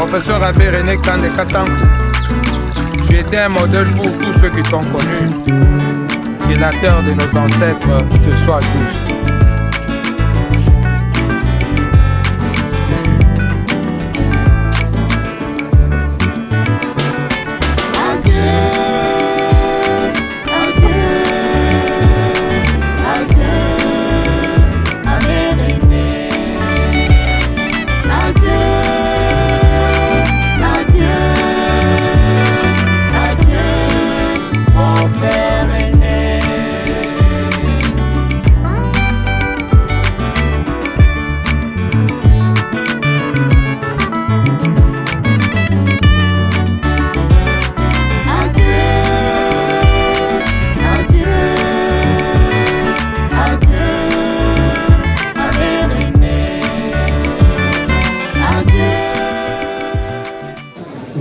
Professeur Abbé René Kande Katankou, tu étais un modèle pour tous ceux qui t'ont connu. Que la terre de nos ancêtres te soit douce.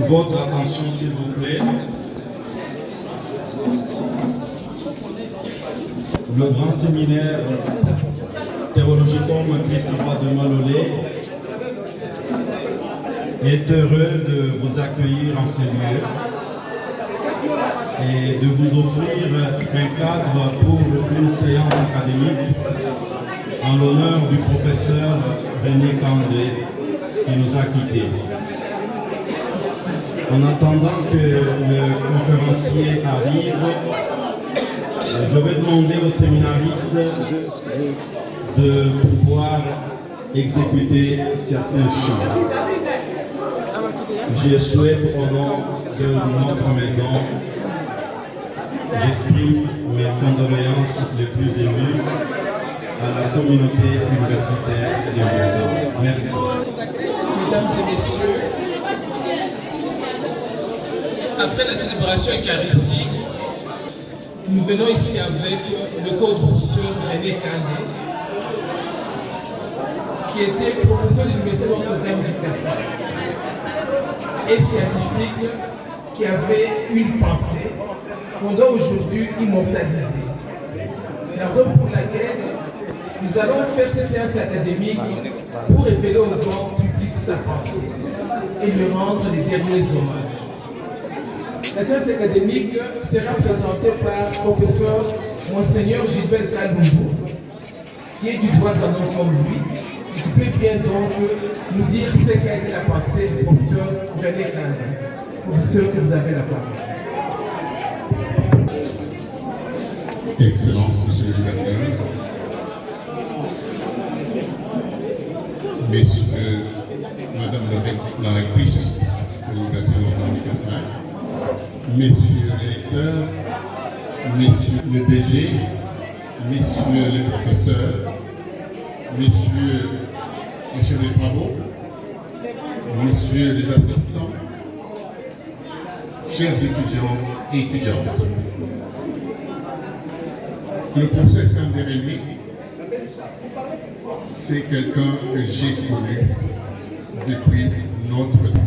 Votre attention, s'il vous plaît. Le grand séminaire Théologicum Christophe de Malolé est heureux de vous accueillir en ce lieu et de vous offrir un cadre pour une séance académique en l'honneur du professeur René Kande qui nous a quittés. En attendant que le conférencier arrive, je vais demander aux séminaristes de pouvoir exécuter certains chants. Je souhaite au nom de notre maison, j'exprime mes condoléances les plus émues à la communauté universitaire de Vietnam. Merci. Mesdames et messieurs, après la célébration eucharistique, nous venons ici avec le co-professeur René Kande, qui était professeur de l'Université Notre-Dame du Kassai et scientifique qui avait une pensée qu'on doit aujourd'hui immortaliser. La raison pour laquelle nous allons faire ces séances académiques pour révéler au grand public sa pensée et lui rendre les derniers hommages. La séance académique sera présentée par le professeur Monseigneur Gilbert Kalumbo, qui est du droit d'un homme comme lui, et qui peut bien donc nous dire ce qu'a été la pensée du professeur René Kande. Professeur, que vous avez la parole. Excellence, Monsieur le Gouverneur, Messieurs, Madame la Rectrice de l'Université Notre-Dame du Kassai, Messieurs les lecteurs, Messieurs le DG, Messieurs les professeurs, Messieurs les chefs de travaux, Messieurs les assistants, chers étudiants et étudiantes. Le professeur Kande René, c'est quelqu'un que j'ai connu depuis notre lycée.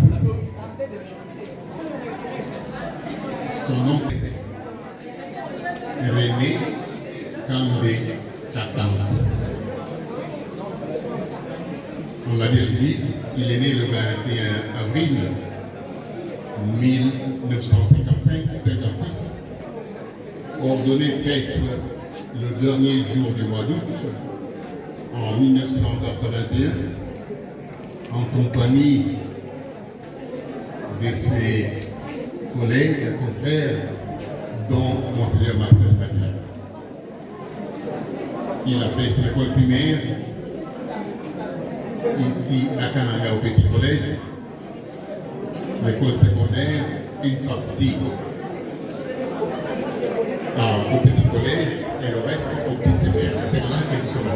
Son nom est René Kande Katankou. On l'a dit à l'église, il est né le 21 avril 1955-56, ordonné prêtre le dernier jour du mois d'août en 1981 en compagnie de ses collègues, confrères, dont Monseigneur Marcel Madeleine. Il a fait son école primaire ici à Kananga au Petit Collège, l'école secondaire, une partie au Petit Collège et le reste au Petit Sévère. C'est là que nous sommes.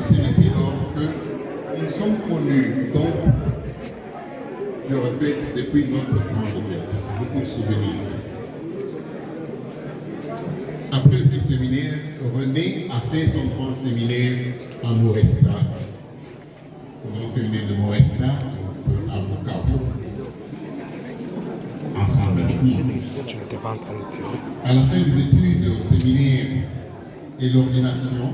C'est depuis lors que nous sommes connus, donc, je répète, depuis notre enfance, beaucoup de souvenirs. Après le petit séminaire, René a fait son grand séminaire à Moressa, au grand séminaire de Moressa, à Bukavu, ensemble avec nous. Tu n'étais pas en train de tirer. À la fin des études au séminaire et l'ordination,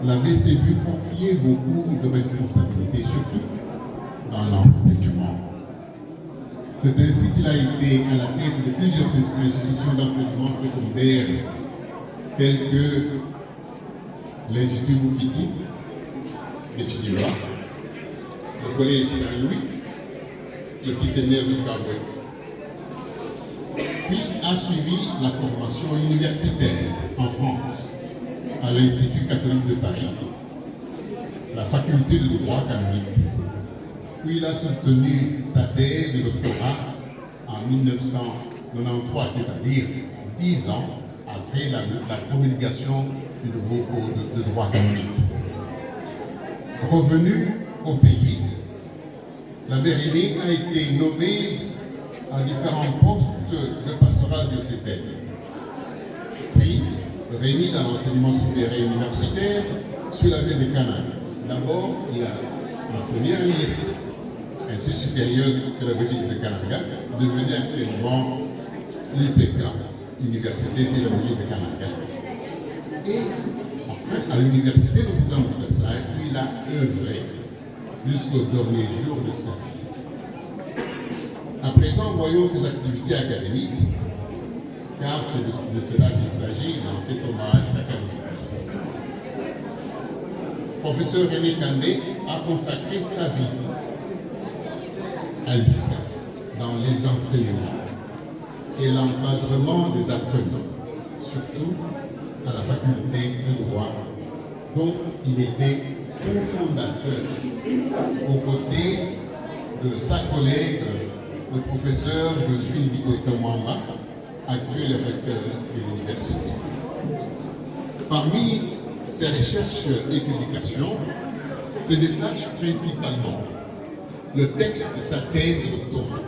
l'abbé s'est vu confier beaucoup de responsabilités, surtout dans l'enseignement. C'est ainsi qu'il a été à la tête de plusieurs institutions d'enseignement secondaire, telles que l'Institut Boukitou, le Chidira, le Collège Saint-Louis, le petit séminaire de Kaboué. Puis a suivi la formation universitaire en France, à l'Institut catholique de Paris, la faculté de droit canonique. Puis il a soutenu sa thèse de doctorat en 1993, c'est-à-dire 10 ans après la promulgation du nouveau code de droit canonique. Revenu au pays, l'abbé Rémy a été nommé à différents postes de pastorat diocésaine. Puis, Rémy dans l'enseignement supérieur et universitaire sur la ville de Canaan. D'abord, il a enseigné à l'ISI, Institut supérieur pédagogique de Kananga, devenu actuellement l'UPK, Université pédagogique de Kananga. Et enfin, à l'Université Notre-Dame de Versailles, il a œuvré jusqu'au dernier jour de sa vie. À présent, voyons ses activités académiques, car c'est de cela qu'il s'agit dans cet hommage académique. Professeur Rémy Kandé a consacré sa vie à l'UPK dans les enseignements et l'encadrement des apprenants, surtout à la faculté de droit, dont il était cofondateur aux côtés de sa collègue, le professeur Joséphine Bikoïta-Mwamba, actuel recteur de l'université. Parmi ses recherches et publications, se détache principalement le texte de sa thèse de doctorat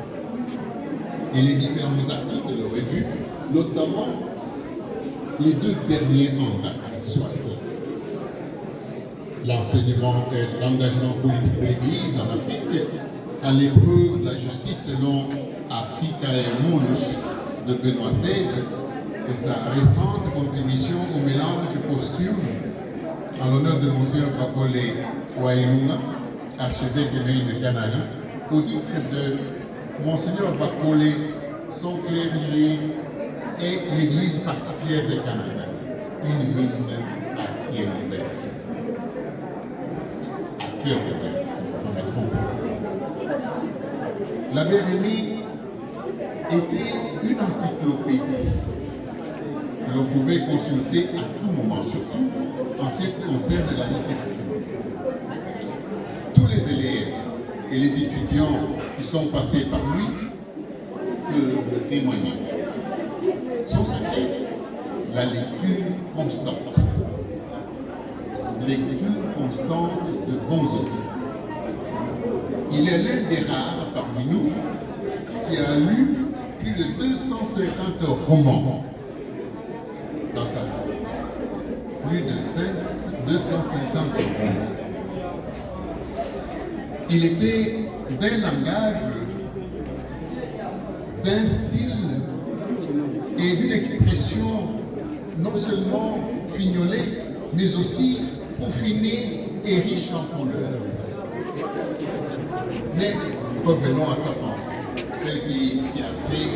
et les différents articles de revue, notamment les 2 derniers en date, soit l'enseignement et l'engagement politique de l'Église en Afrique, à l'épreuve de la justice selon Africae Munus de Benoît XVI, et sa récente contribution au mélange posthume en l'honneur de Monseigneur Bakole Wailunga, archevêque de Canada, au titre de Monseigneur Bakole, son clergé et l'Église particulière de Canada, une mine à ciel ouvert. À cœur ouvert, nous mettrons. L'abbé Rémy était une encyclopédie que l'on pouvait consulter à tout moment, surtout en ce qui concerne la littérature. Tous les élèves et les étudiants qui sont passés par lui peuvent témoigner. Son secret, la lecture constante. Lecture constante de bons auteurs. Il est l'un des rares parmi nous qui a lu plus de 250 romans dans sa vie. Plus de 250 romans. Il était d'un langage, d'un style et d'une expression non seulement fignolée, mais aussi peaufinée et riche en couleurs. Mais revenons à sa pensée, celle qui a trait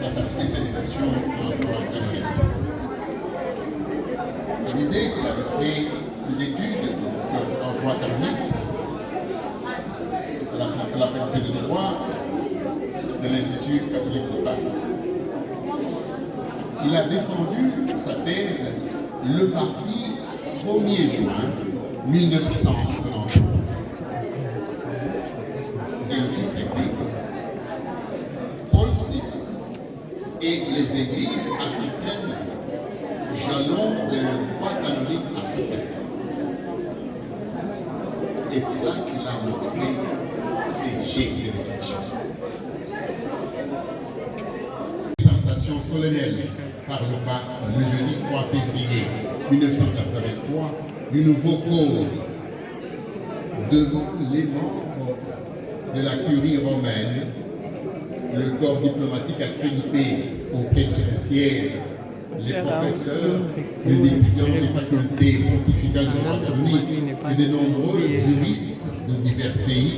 à sa spécialisation en droit canonique. Il disait qu'il avait fait ses études en droit canonique à la faculté de droit de l'Institut catholique de Paris. Il a défendu sa thèse le mardi 1er juin 1993. Et le titre était Paul VI et les églises africaines, jalons d'un droit canonique africain. Et c'est là qu'il a amorcé ces jets de réflexion. Présentation solennelle par le pape le jeudi 3 février 1983 du nouveau code devant les membres de la curie romaine, le corps diplomatique accrédité auprès du siège les professeurs, les étudiants des facultés pontificales de droit canonique et de nombreux juristes de divers pays.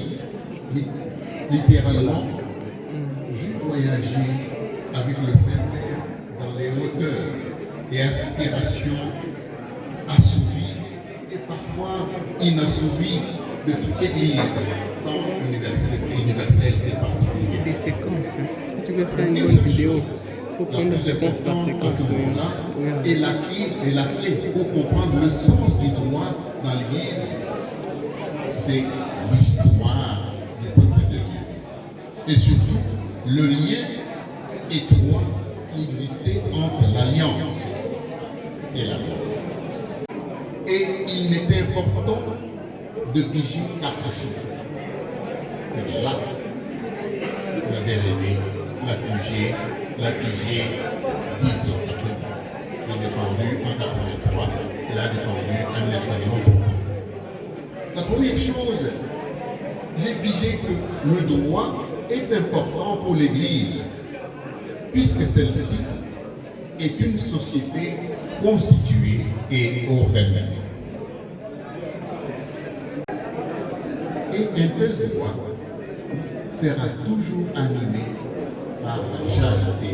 Littéralement, j'ai voyagé avec le Saint-Père dans les hauteurs et aspirations assouvies et parfois inassouvies de toute l'Église, tant universelle et particulière. Des séquences. Si tu veux faire une bonne vidéo, il faut prendre séquence par séquence. Et la clé pour comprendre le sens du droit dans l'Église, c'est l'histoire du peuple de Dieu. Et surtout, le lien étroit qui existait entre l'Alliance et la loi. Et il m'était important de piger 4 choses. C'est là la dernière, la pigée 10 ans après. J'ai défendu en 1983, elle a défendu en 1993. La première chose, j'ai pigé que le droit est important pour l'Église, puisque celle-ci est une société constituée et organisée. Et un tel droit sera toujours animé par la charité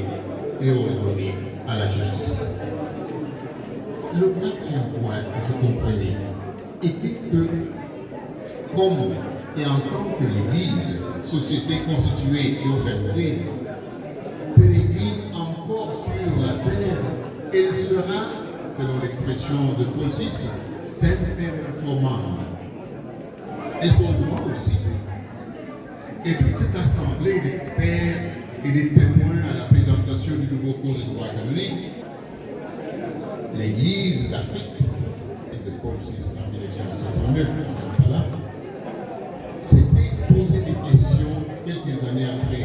et ordonné à la justice. Le quatrième point que je comprenais était que, comme et en tant que l'Église, société constituée et organisée, pérégrine encore sur la terre, elle sera, selon l'expression de Paul VI, semper formanda. Et son droit aussi. Et toute cette assemblée d'experts et de témoins à la présentation du nouveau cours de droit canonique, l'Église d'Afrique, de Paul VI en 1969, voilà, s'était posé des questions quelques années après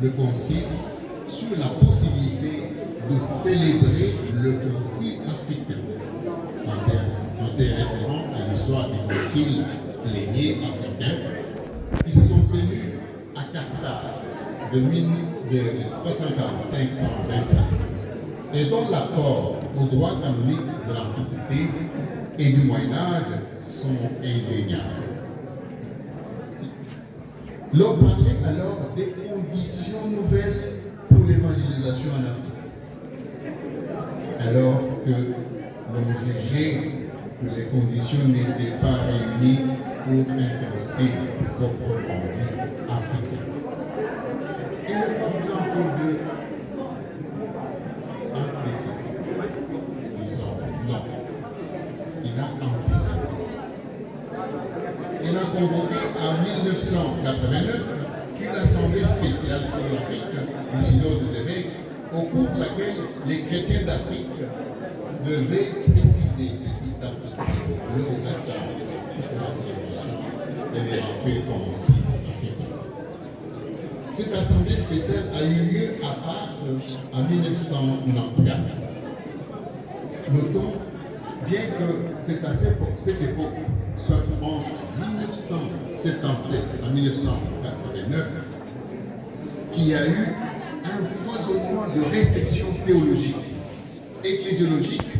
le concile sur la possibilité de célébrer le concile africain. Dans ces référents à l'histoire des conciles pléniers africains qui se sont tenus à Carthage de 345-525 et dont l'accord au droit canonique de l'Antiquité et du Moyen-Âge sont indéniables. L'on parlait alors des conditions nouvelles pour l'évangélisation en Afrique, alors que l'on jugeait que les conditions n'étaient pas réunies pour un concile proprement dit africain. Et le exemple de un président disant non, il a anticipé. Il a convoqué en 1989 une assemblée spéciale pour l'Afrique, le synode des évêques, au cours de laquelle les chrétiens d'Afrique devaient préciser petit à petit leurs attentes pour la célébration de l'éventuel concile africain. Cette assemblée spéciale a eu lieu à Pâques en 1994. Notons bien que c'est à cette époque, soit entre 1977 et 1989, qu'il y a eu un foisonnement de réflexion théologique, ecclésiologique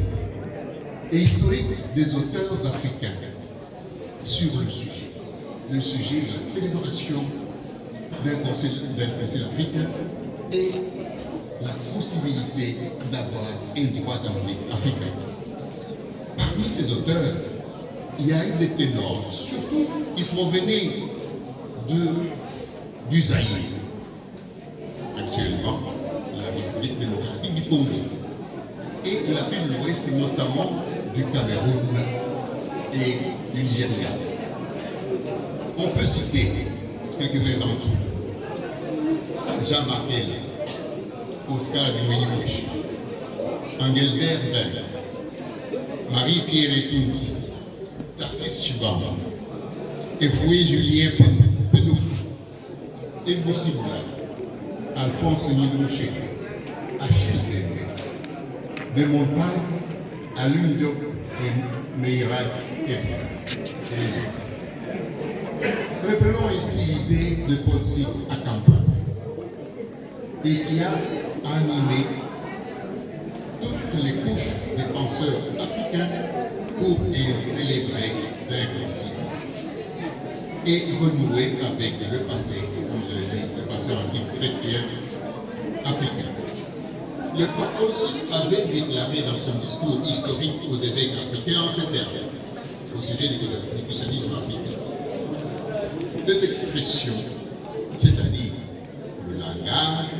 et historique des auteurs africains sur le sujet de la célébration d'un concile africain et la possibilité d'avoir un droit canonique africain. Parmi ces auteurs, il y a eu des ténors, surtout qui provenaient du Zaïre, actuellement la République démocratique du Congo, et de l'Afrique de l'Ouest, notamment du Cameroun et du Nigeria. On peut citer quelques-uns d'entre eux. Jean Martel, Oscar Dumeni-Bush, Engelbert Ben, Marie-Pierre Etundi, Tarsis Chibamba, Efoué Julien Penou, Ego Sibla, Alphonse Nidrouché, Achille Dembé, de Montagne, Alun Diop et Meirad Kébé. Reprenons ici l'idée de Paul VI à Kampala et qui a animé toute toutes les couches des penseurs africains pour y célébrer l'inclusif et renouer avec le passé, comme je l'ai dit, le passé antique chrétien africain. Le pape Paul VI avait déclaré dans son discours historique aux évêques africains en ces termes, au sujet du christianisme africain. Cette expression, c'est-à-dire le langage,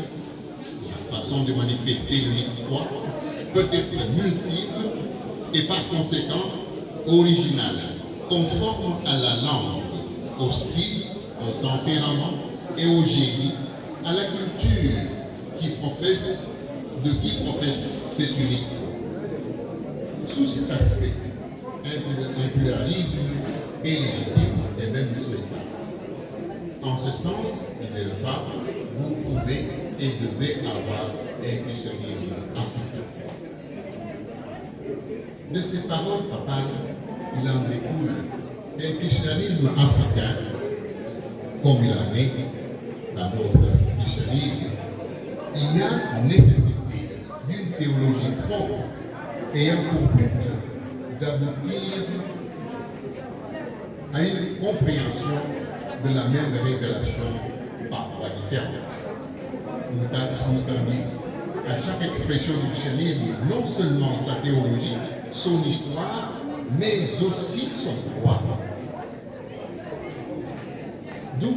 la façon de manifester l'unique foi, peut être multiple et par conséquent originale, conforme à la langue, au style, au tempérament et au génie, à la culture qui professe cette unique foi. Sous cet aspect, un pluralisme est légitime et même souhaitable. En ce sens, disait le pape, vous pouvez et devez avoir un christianisme africain. De ces paroles papales, il en découle un christianisme africain, comme il en est dans notre christianisme. Il y a nécessité d'une théologie propre ayant pour but d'aboutir à une compréhension de la même révélation par voie différente. Mutatis à chaque expression du christianisme, non seulement sa théologie, son histoire, mais aussi son droit. D'où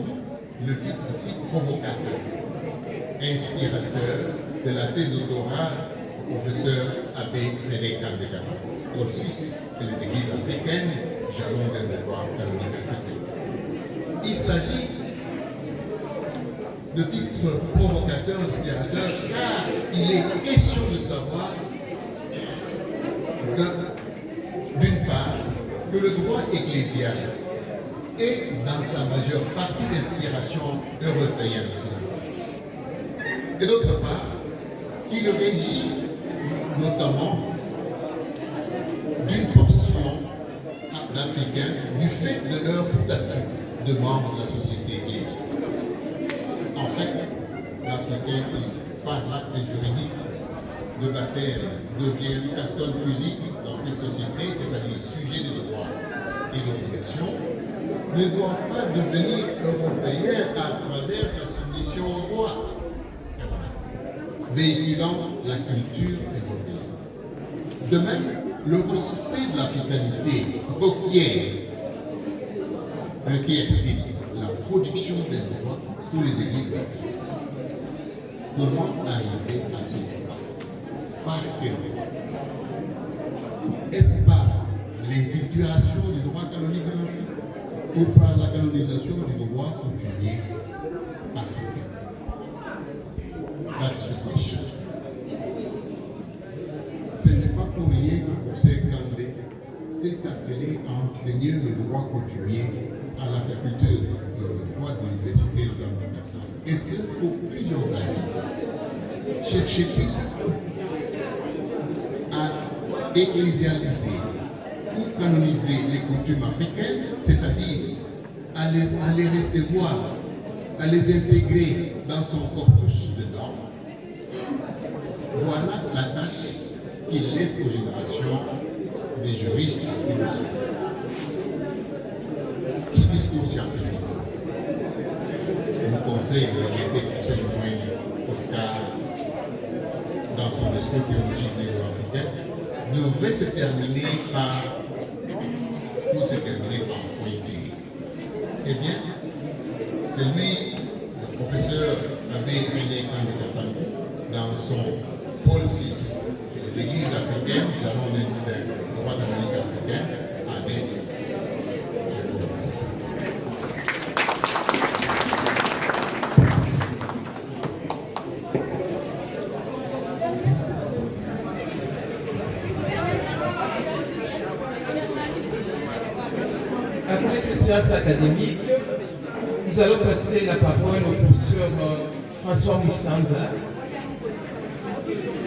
le titre si provocateur, inspirateur de la thèse de doctorat du professeur Abbé René Kandekaba, Paul VI et les églises africaines, jalon d'un droit canonique africain. Il s'agit de titre provocateur, inspirateur, car il est question de savoir, d'une part, que le droit ecclésial est dans sa majeure partie d'inspiration européenne occidentale. Et d'autre part, qu'il régit notamment d'une portion d'Africains du fait de leur statut de membre de la société ecclésiale. En fait, l'Africain qui, par l'acte juridique de baptême, devient personne physique dans ces sociétés, c'est-à-dire sujet de droits et d'obligations, ne doit pas devenir européen à travers sa soumission au droit, véhiculant la culture européenne. De même, le respect de l'africanité requiert-il la production des droits pour les églises africaines. Comment arriver à ce droit? Par quel droit? Est-ce par l'inculturation du droit canonique en Afrique ou par la canonisation du droit coutumier africain? That's the question. Ce n'est pas pour rien que le professeur Kandé s'est attelé à enseigner le droit coutumier à la faculté de droit de l'université de Ghana. Et ce pour plusieurs années. Cherchait-il à ecclésialiser ou canoniser les coutumes africaines, c'est-à-dire à les recevoir, à les intégrer dans son corpus de normes? Voilà la tâche qu'il laisse aux générations des juristes et philosophes. Qui discours scientifique nous conseille de l'Université conseil du moyen Oscar dans son discours théologique néo-africain devrait se terminer par pointer. Eh bien, c'est lui, le professeur Abbé René Kandekaba, dans son Paul VI et les églises africaines, jalon d'un droit canonique africain, avait Après ces séances académiques, nous allons passer la parole au professeur François Mwissanza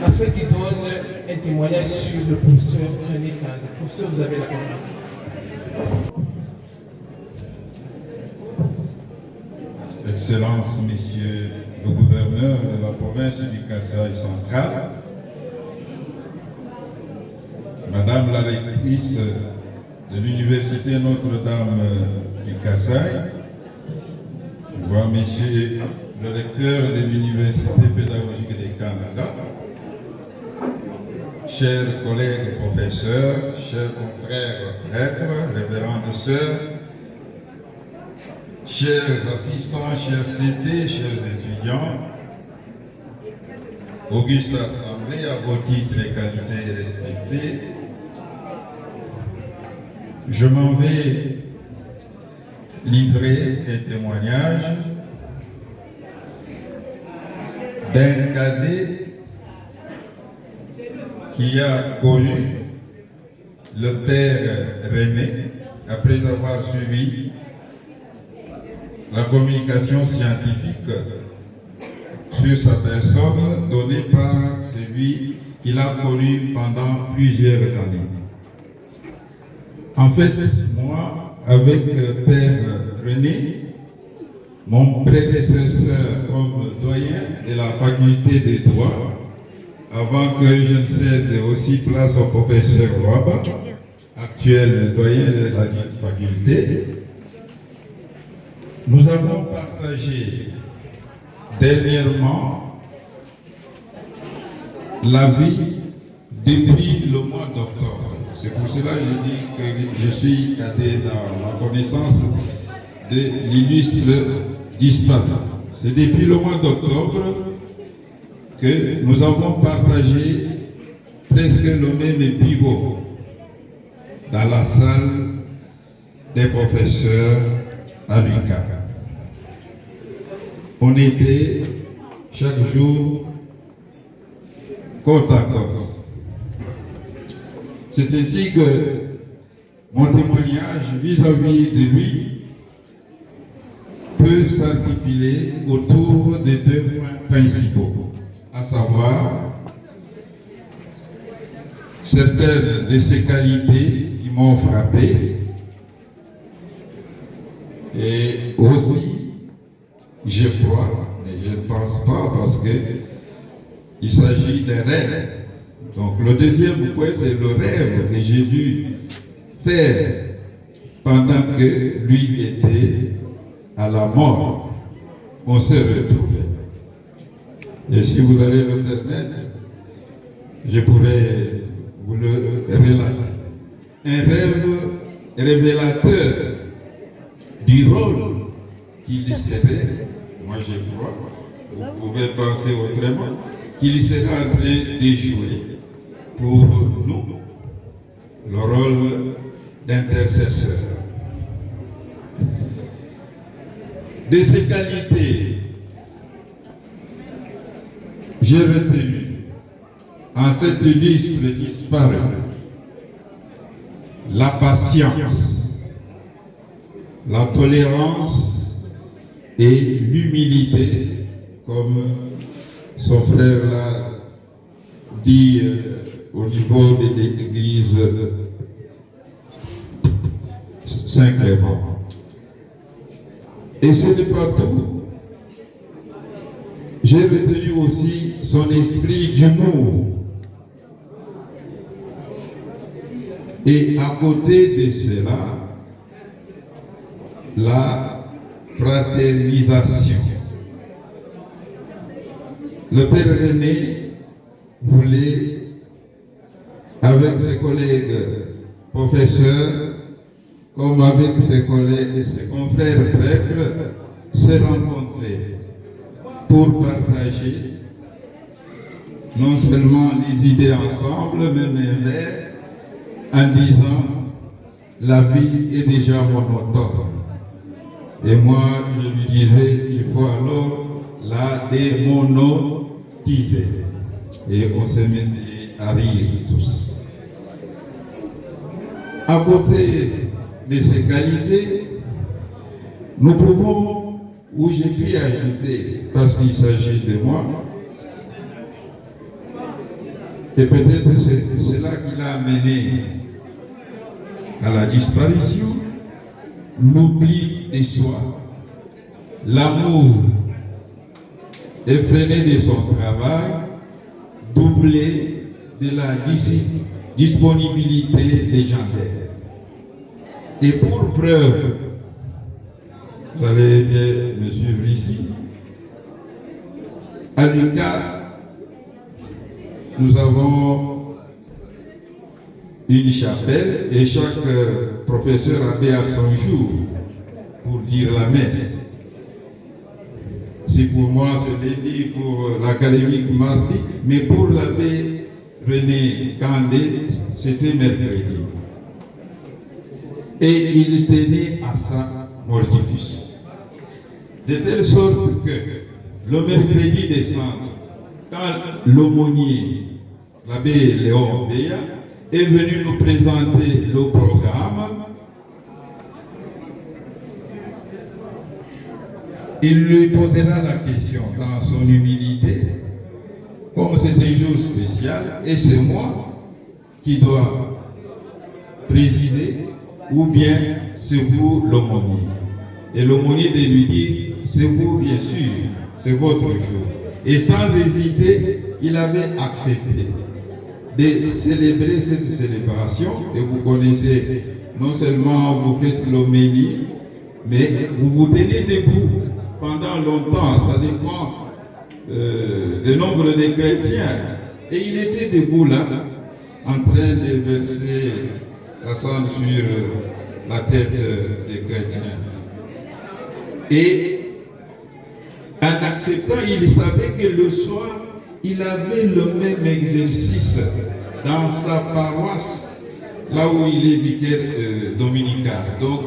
afin qu'il donne un témoignage sur le professeur René Kandé. Professeur, vous avez la parole. Excellences, Messieurs le gouverneur de la province du Kasaï central, Madame la rectrice de l'Université Notre-Dame du Kassai, je vois Monsieur le recteur de l'Université pédagogique du Canada, chers collègues professeurs, chers confrères prêtres, révérendes sœurs, chers assistants, chers CT, chers étudiants, auguste assemblée, à vos titres et qualités respectés, je m'en vais livrer un témoignage d'un cadet qui a connu le père René après avoir suivi la communication scientifique sur sa personne donnée par celui qu'il a connu pendant plusieurs années. En fait, moi, avec Père René, mon prédécesseur comme doyen de la faculté des droits, avant que je ne cède aussi place au professeur Waba, actuel doyen de la faculté, nous avons partagé dernièrement la vie depuis le mois d'octobre. C'est pour cela que je dis que je suis cadet dans la connaissance de l'illustre disparu. C'est depuis le mois d'octobre que nous avons partagé presque le même bureau dans la salle des professeurs à l'UQAM. On était chaque jour côte à côte. C'est ainsi que mon témoignage vis-à-vis de lui peut s'articuler autour de deux points principaux, à savoir certaines de ses qualités qui m'ont frappé et aussi, je crois, mais je ne pense pas parce qu'il s'agit d'un rêve. Donc le deuxième point, c'est le rêve que j'ai dû faire pendant que lui était à la mort. On s'est retrouvés. Et si vous allez le permettre, je pourrais vous le relater. Un rêve révélateur du rôle qu'il serait, moi je crois, vous pouvez penser autrement, qu'il serait en train de jouer pour nous le rôle d'intercesseur. De ces qualités, j'ai retenu en cette liste disparue la patience, la tolérance et l'humilité, comme son frère l'a dit au niveau de l'église Saint-Clément. Et ce n'est pas tout. J'ai retenu aussi son esprit d'humour. Et à côté de cela, la fraternisation. Le père René voulait, avec ses collègues professeurs, comme avec ses collègues et ses confrères prêtres, se rencontrer pour partager non seulement les idées ensemble, mais un verre, en disant la vie est déjà monotone. Et moi, je lui disais, il faut alors la démonétiser. Et on s'est mis à rire tous. À côté de ces qualités, nous pouvons, ou j'ai pu ajouter, parce qu'il s'agit de moi, et peut-être c'est là qu'il a amené à la disparition, l'oubli de soi, l'amour effréné de son travail, doublé de la discipline disponibilité légendaire. Et pour preuve, vous allez bien me suivre ici, à l'UQAD, nous avons une chapelle et chaque professeur abbé a son jour pour dire la messe. C'est pour moi ce lundi, pour l'académique mardi, mais pour l'abbé René Kandé, c'était mercredi. Et il tenait à ça mordicus. De telle sorte que le mercredi décembre, quand l'aumônier, l'abbé Léon Béa, est venu nous présenter le programme, il lui posera la question dans son humilité, comme c'est un jour spécial, et c'est moi qui dois présider, ou bien c'est vous l'aumônier. Et l'aumônier de lui dire, c'est vous bien sûr, c'est votre jour. Et sans hésiter, il avait accepté de célébrer cette célébration. Et vous connaissez, non seulement vous faites l'homélie, mais vous vous tenez debout pendant longtemps, ça dépend du nombre de chrétiens. Et il était debout là, en train de verser la cendre sur la tête des chrétiens. Et en acceptant, il savait que le soir, il avait le même exercice dans sa paroisse, là où il est vicaire dominical. Donc,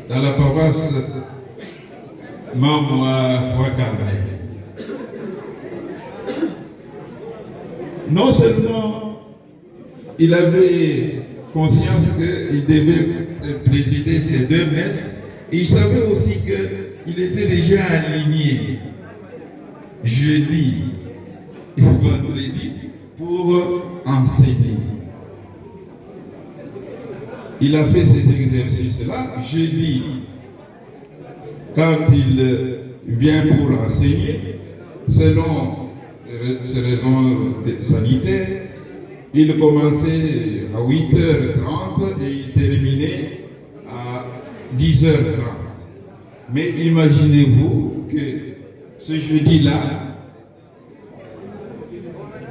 dans la paroisse Mamoua-Wakarmé. Non seulement il avait conscience qu'il devait présider ces deux messes, il savait aussi qu'il était déjà aligné jeudi et vendredi pour enseigner. Il a fait ces exercices-là jeudi. Quand il vient pour enseigner, selon ces raisons sanitaires, il commençait à 8h30 et il terminait à 10h30. Mais imaginez-vous que ce jeudi-là,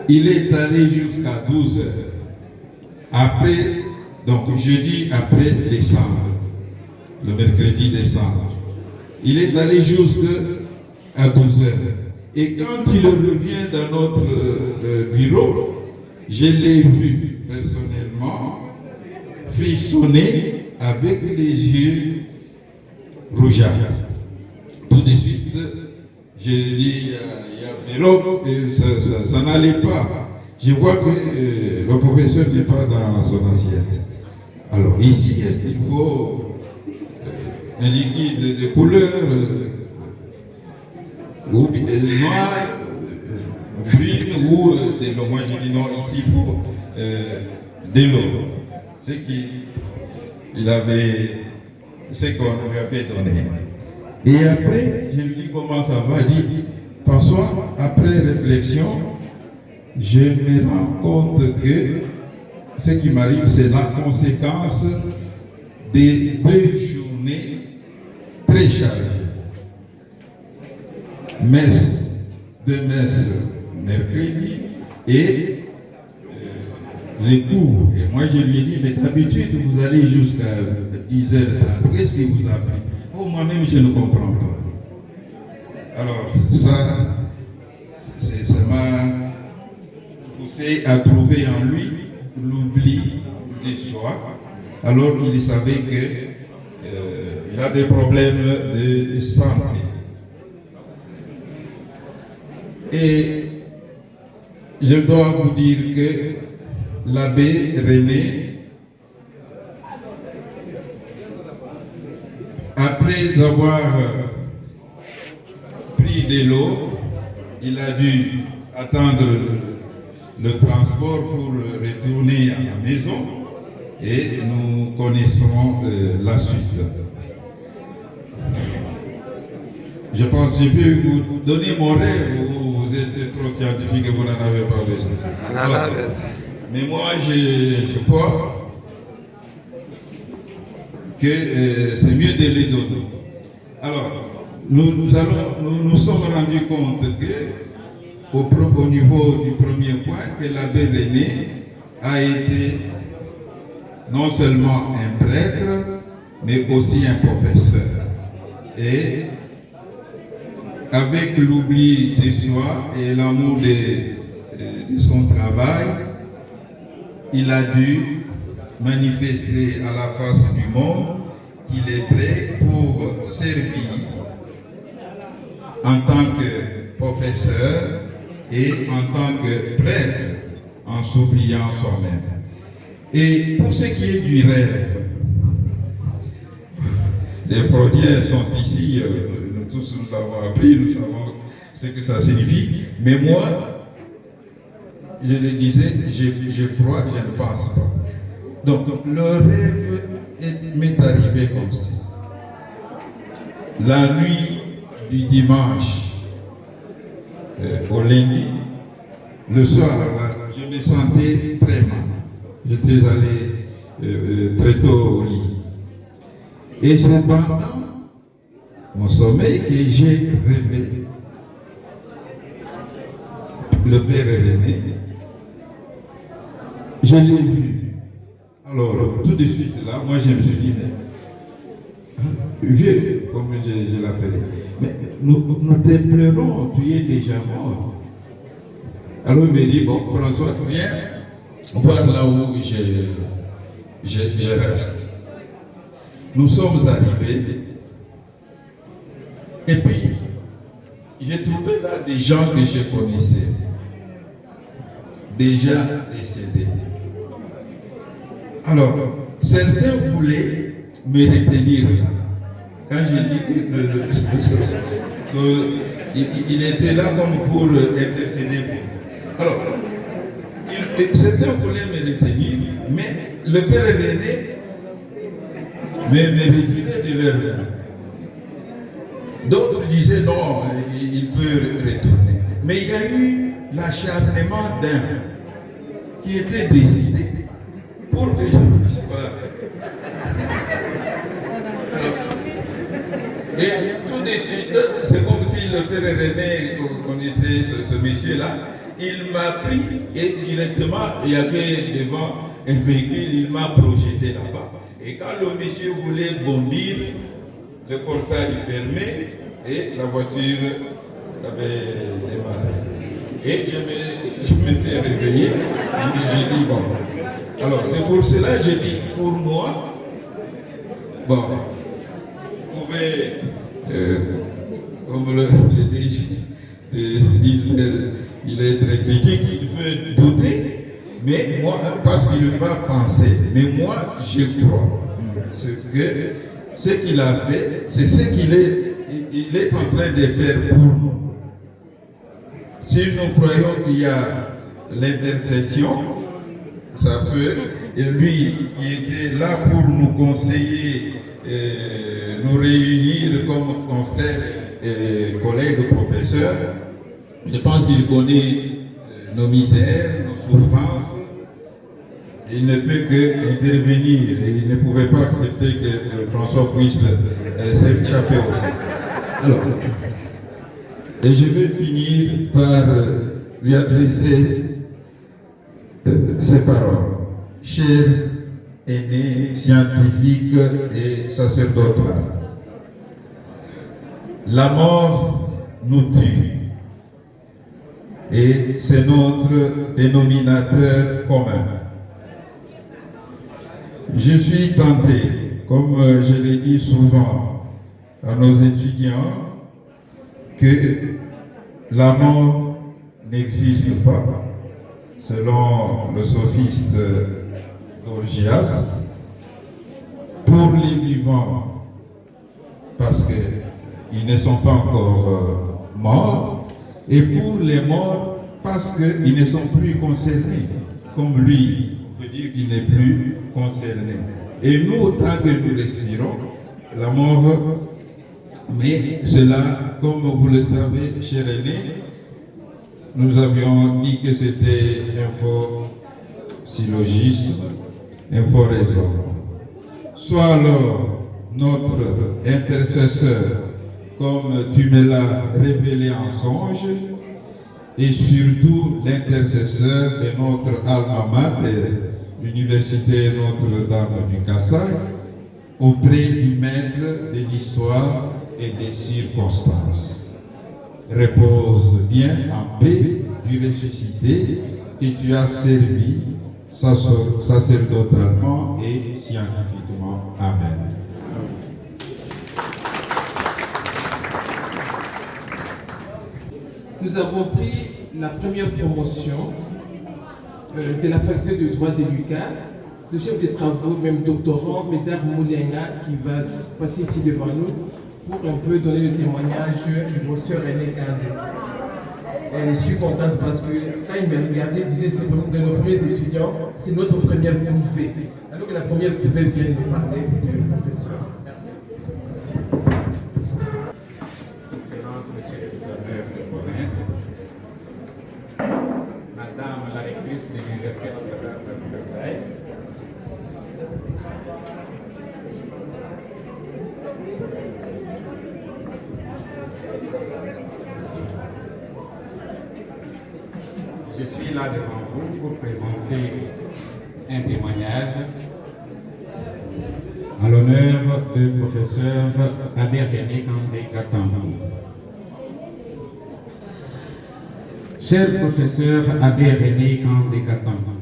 il est allé jusqu'à 12h. Après, donc jeudi après décembre, le mercredi décembre. Il est allé jusqu'à 12h. Et quand il revient dans notre bureau, je l'ai vu personnellement frissonner avec les yeux rougeâtres. Tout de suite, j'ai dit, il y a Béro, ça n'allait pas. Je vois que le professeur n'est pas dans son assiette. Alors ici, est-ce qu'il faut un liquide de couleur ou noir, brune ou de l'eau? Moi j'ai dit non, ici il faut de l'eau. Ce qu'on lui avait donné. Et après, je lui dis comment ça va. Il dit, François, après réflexion, je me rends compte que ce qui m'arrive, c'est la conséquence des 2 journées très chargées. Deux messes mercredi et les cours. Et moi je lui ai dit, mais d'habitude vous allez jusqu'à 10h30. Qu'est-ce qui vous a pris? Oh, moi-même je ne comprends pas. Alors ça m'a poussé à trouver en lui l'oubli de soi, alors qu'il savait qu'il a des problèmes de santé. Et je dois vous dire que l'abbé René, après avoir pris de l'eau, il a dû attendre le transport pour retourner à la maison et nous connaissons la suite. Je pense que je peux vous donner mon rêve ou vous êtes trop scientifique et vous n'en avez pas besoin. Mais moi, je crois que c'est mieux de les donner. Alors, nous sommes rendus compte que, au niveau du premier point, que l'abbé René a été non seulement un prêtre, mais aussi un professeur. Et avec l'oubli de soi et l'amour de son travail, il a dû manifester à la face du monde qu'il est prêt pour servir en tant que professeur et en tant que prêtre, en s'oubliant soi-même. Et pour ce qui est du rêve, les Freudiens sont ici, nous tous nous l'avons appris, nous savons ce que ça signifie, mais moi, je le disais, je crois, je ne pense pas. Donc, le rêve m'est arrivé comme ça. La nuit du dimanche au lundi, le soir, je me sentais très mal. J'étais allé très tôt au lit. Et c'est pendant mon sommeil que j'ai rêvé le Père René. Je l'ai vu. Alors, tout de suite là, moi je me suis dit, mais vieux, comme je l'appelais, mais nous t'implorons, tu es déjà mort. Alors il me dit, bon, François, viens voir là où je reste. Nous sommes arrivés, et puis j'ai trouvé là des gens que je connaissais, déjà décédés. Alors, certains voulaient me retenir là. Quand j'ai dit que il était là comme pour intercéder pour moi. Alors, certains voulaient me retenir, mais le Père René me retirait de leur main. D'autres disaient non, il peut retourner. Mais il y a eu l'acharnement d'un qui était décidé pour que je ne puisse pas. Alors, et tout de suite, c'est comme si le Père René connaissait ce monsieur-là. Il m'a pris et directement, il y avait devant un véhicule, il m'a projeté là-bas. Et quand le monsieur voulait bondir, le portail fermé et la voiture avait démarré. Et je m'étais réveillé et j'ai dit bon. Alors c'est pour cela que j'ai dit pour moi, bon, vous pouvez, comme le disent, il est très critique, il peut douter, mais moi, parce qu'il ne va penser, mais moi, je crois. Ce qu'il a fait, c'est ce qu'il est en train de faire pour nous. Si nous croyons qu'il y a l'intercession, ça peut, et lui qui était là pour nous conseiller, nous réunir comme confrères et collègues professeurs, je pense qu'il connaît nos misères, nos souffrances. Il ne peut qu'intervenir et il ne pouvait pas accepter que François puisse s'échapper aussi. Alors, et je vais finir par lui adresser ces paroles. Cher aîné scientifique et sacerdotal, la mort nous tue. Et c'est notre dénominateur commun. Je suis tenté, comme je l'ai dit souvent à nos étudiants, que la mort n'existe pas, selon le sophiste Gorgias, pour les vivants, parce qu'ils ne sont pas encore morts, et pour les morts, parce qu'ils ne sont plus concernés, comme lui, on peut dire qu'il n'est plus concerné. Et nous, tant que nous respirons, la mort, mais cela, comme vous le savez, cher aîné, nous avions dit que c'était un faux syllogisme, information. Sois alors notre intercesseur, comme tu me l'as révélé en songe, et surtout l'intercesseur de notre alma mater, l'Université Notre-Dame du Kassai, auprès du maître de l'histoire et des circonstances. Repose bien en paix du ressuscité que tu as servi sacerdotalement et scientifiquement. Amen. Nous avons pris la première promotion de la faculté de droit de l'UQAM, le chef des travaux, même doctorant, Médard Moulenga, qui va passer ici devant nous pour un peu donner le témoignage du professeur René Kandé. Et je suis contente parce que quand il m'a regardé, il disait c'est de nos premiers étudiants, c'est notre première couvée. Alors que la première couvée vient nous parler du professeur. Merci. Excellence, Monsieur le gouverneur de province, Madame la rectrice de l'Université Notre-Dame de Kassai, je suis là devant vous pour présenter un témoignage à l'honneur du professeur Abbé René Kandé Katambo. Cher professeur Abbé René Kandé Katambo,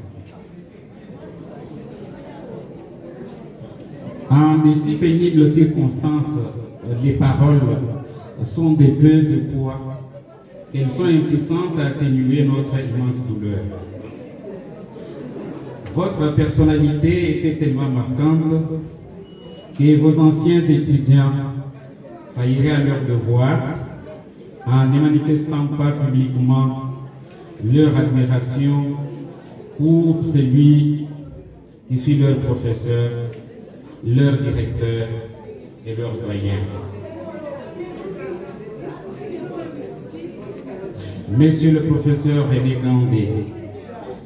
en de si pénibles circonstances, les paroles sont des peu de poids. Elles sont impuissantes à atténuer notre immense douleur. Votre personnalité était tellement marquante que vos anciens étudiants failliraient à leur devoir en ne manifestant pas publiquement leur admiration pour celui qui fut leur professeur, leur directeur et leur doyen. Monsieur le professeur René Kandé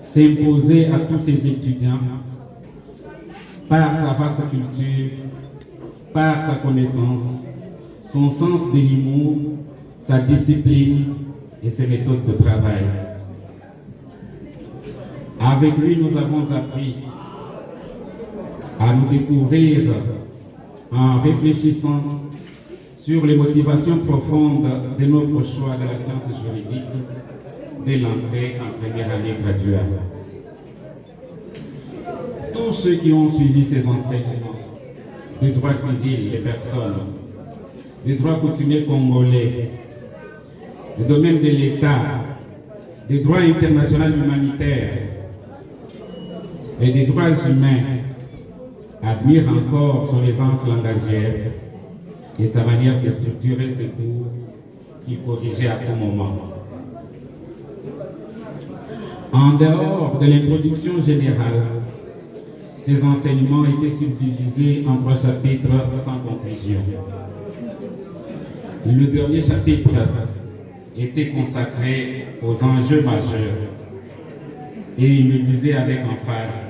s'imposait à tous ses étudiants par sa vaste culture, par sa connaissance, son sens de l'humour, sa discipline et ses méthodes de travail. Avec lui, nous avons appris à nous découvrir en réfléchissant sur les motivations profondes de notre choix de la science juridique dès l'entrée en première année graduale. Tous ceux qui ont suivi ces enseignements du droit civil des personnes, du droit coutumier congolais, du domaine de l'État, du droit international humanitaire et des droits humains admirent encore son aisance langagière et sa manière de structurer ses cours qu'il corrigeait à tout moment. En dehors de l'introduction générale, ces enseignements étaient subdivisés en 3 chapitres sans conclusion. Le dernier chapitre était consacré aux enjeux majeurs et il me disait avec emphase: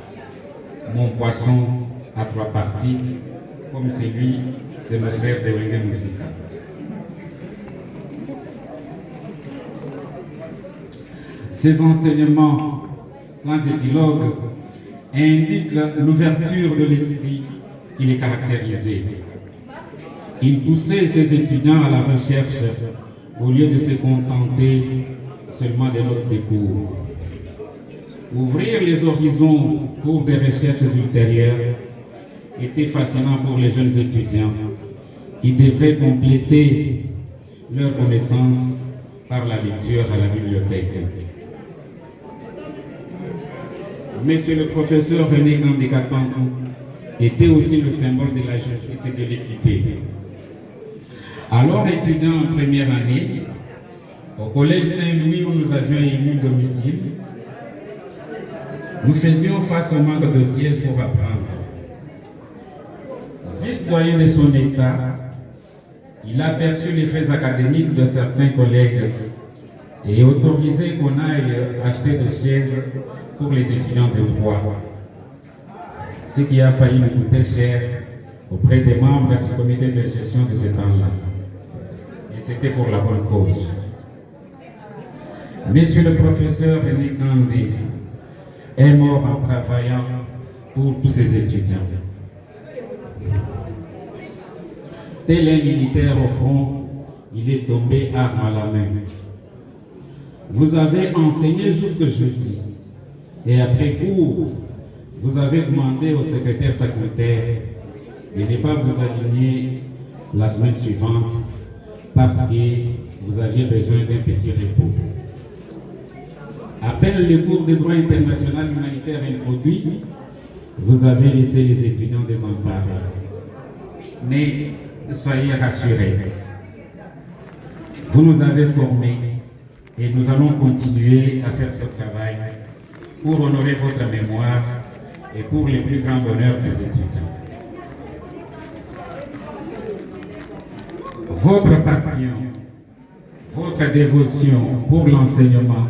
mon poisson à 3 parties, comme celui de mes frères de Wenge Musica. Ces enseignements sans épilogue indiquent l'ouverture de l'esprit qui les caractérisait. Il poussait ses étudiants à la recherche au lieu de se contenter seulement de notes de cours. Ouvrir les horizons pour des recherches ultérieures était fascinant pour les jeunes étudiants qui devraient compléter leurs connaissances par la lecture à la bibliothèque. Monsieur le professeur René Kandé Katambo était aussi le symbole de la justice et de l'équité. Alors étudiant en première année, au collège Saint-Louis où nous avions élu domicile, nous faisions face au manque de sièges pour apprendre. Vice-doyen de son état, il a aperçu les frais académiques de certains collègues et autorisé qu'on aille acheter des chaises pour les étudiants de droit, ce qui a failli nous coûter cher auprès des membres du comité de gestion de ce temps-là. Et c'était pour la bonne cause. Monsieur le professeur René Kandé est mort en travaillant pour tous ses étudiants. Tel un militaire au front, il est tombé arme à la main. Vous avez enseigné jusque jeudi. Et après cours, vous avez demandé au secrétaire facultaire de ne pas vous aligner la semaine suivante parce que vous aviez besoin d'un petit repos. À peine le cours de droit international humanitaire introduit, vous avez laissé les étudiants désemparés. Mais soyez rassurés, vous nous avez formés et nous allons continuer à faire ce travail pour honorer votre mémoire et pour le plus grand bonheur des étudiants. Votre passion, votre dévotion pour l'enseignement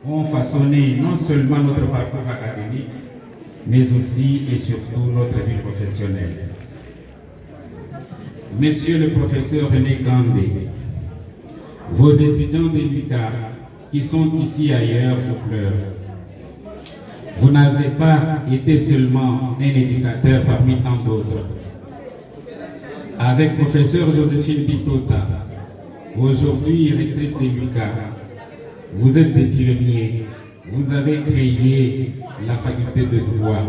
ont façonné non seulement notre parcours académique, mais aussi et surtout notre vie professionnelle. Monsieur le professeur René Kandé, vos étudiants de l'UQAR qui sont ici ailleurs vous pleurent. Vous n'avez pas été seulement un éducateur parmi tant d'autres. Avec professeur Joséphine Bitota, aujourd'hui rectrice de l'UQAR, vous êtes des pionniers. Vous avez créé la faculté de droit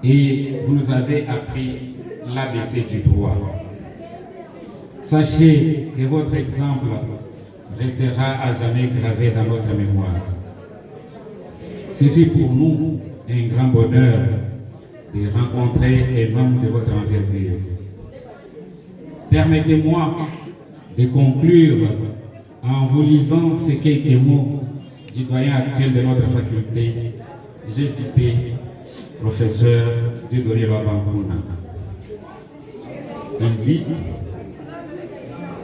et vous nous avez appris l'ABC du droit. Sachez que votre exemple restera à jamais gravé dans notre mémoire. C'est fait pour nous un grand bonheur de rencontrer un homme de votre envergure. Permettez-moi de conclure en vous lisant ces quelques mots du doyen actuel de notre faculté. J'ai cité professeur Dieudonné Lwabanguna. Il dit: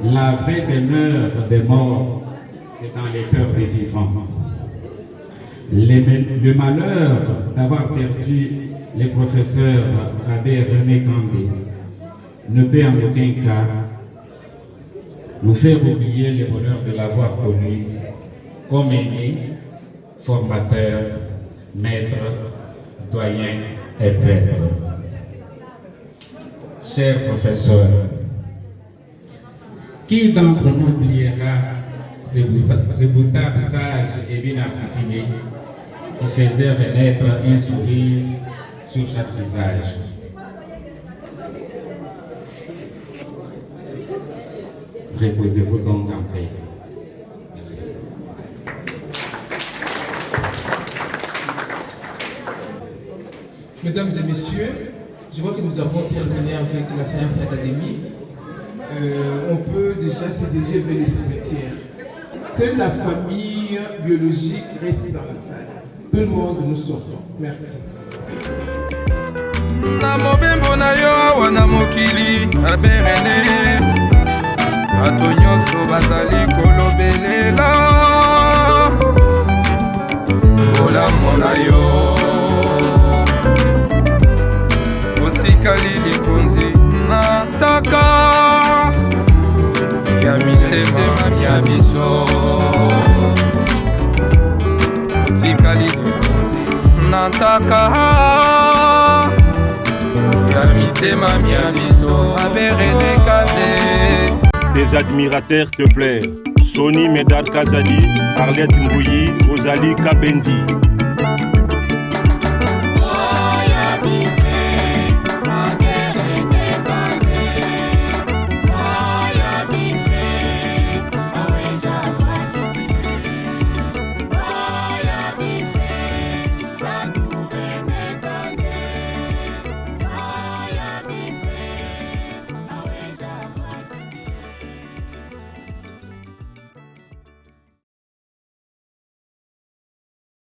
la vraie demeure des morts, c'est dans les cœurs des vivants. Le malheur d'avoir perdu le professeur Abbé René Kandé ne peut en aucun cas nous faire oublier le bonheur de l'avoir connu comme aîné, formateur, maître, doyen et prêtre. Cher professeur, qui d'entre nous oubliera ces boutades sages et bien articulées qui faisaient renaître un sourire sur chaque visage? Reposez-vous donc en paix. Merci. Mesdames et messieurs, je vois que nous avons terminé avec la séance académique. On peut déjà se diriger vers le cimetière. Seule la famille biologique reste dans la salle. Tout le monde, nous sortons. Merci. Na mobembo na yo wana mokili aberene bato nyonso bazali kolobelela bolamu na yo otikali likonzi na ntaka ya mitema ya biso otikali likonzi na ntaka ya mitema ya biso aberene Kandé. Des admirateurs te plairent: Soni Medar Kazadi, Arlette Mbouyi, Rosalie Kabendi.